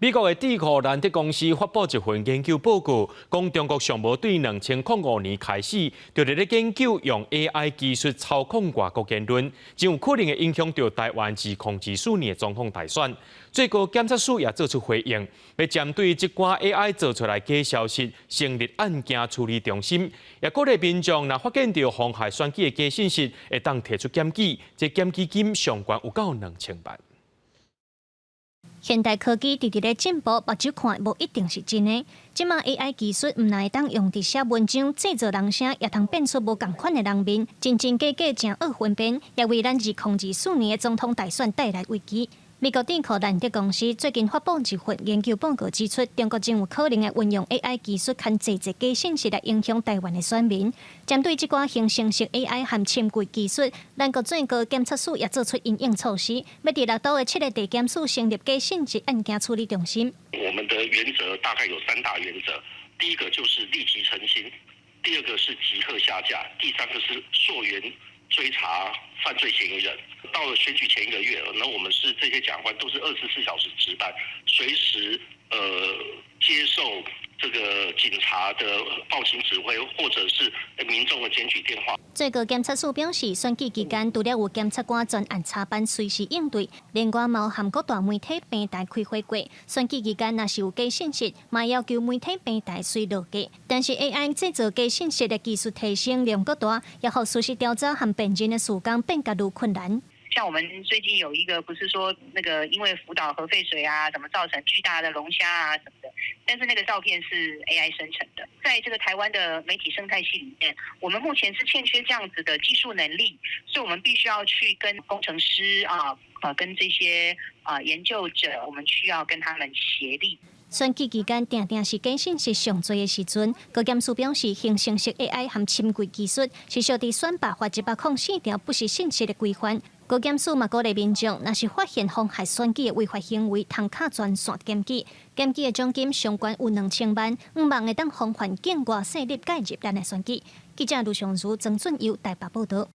美国的智库兰德公司发布一份研究报告，讲中国尚无对2005年开始就咧研究用 AI 技术操控外国言论，真有可能会影响到台湾2024年的总统大选。最高检察署也做出回应，要针对这寡 AI 做出来假消息，成立案件处理中心，也鼓励民众若发现到妨害选举的假信息，会当提出检举，这检举金上悬有到2000万。现代科技直直咧进步，目睭看无一定是真的。即马 AI 技术毋但会当用伫写文章、制作人声，也通变出无共款的人面，真真假假，真恶分辨，也为咱2024年的总统大选带来危机。美国智库兰德公司最近发布一份研究报告，指出中国真有可能会运用 AI 技术，牵制假信息来影响台湾的选民。针对这寡形成式 AI 和深柜技术，咱国最高检察署也做出因应措施，要伫6都的7个地检署成立假信息案件处理中心。我们的原则大概有3大原则，第一个就是立即澄清，第二个是即刻下架，第三个是溯源追查犯罪嫌疑人。到了选举前1个月，那我们是这些检察官都是24小时值班，随时接受这个警察的报警指挥，或者是民众的检举电话。最高检察署表示，选举期间除了有检察官专案查班随时应对，另外嘛有含各大媒体平台开会过。选举期间若是有假信息，嘛要求媒体平台随落架。但是 AI 制造假信息的技术提升量更大，也让事实调查和辨认的时间变得愈困难。像我们最近有一个，不是说那个因为福岛核废水啊，怎么造成巨大的龙虾啊什么的，但是那个照片是 AI 生成的。在这个台湾的媒体生态系里面，我们目前是欠缺这样子的技术能力，所以我们必须要去跟工程师跟这些研究者，我们需要跟他们协力。选举期间，定定是假信息上侪的时阵，高检署表示，形成式 AI 和深柜技术是属伫选罢法104条不实信息的规范。高检署嘛鼓励民众，若是发现妨害选举的违法行为，通卡专线检举，检举的奖金上悬有2000万，毋望会当防范境外势力介入咱的选举。记者卢尚如、曾俊佑台北报道。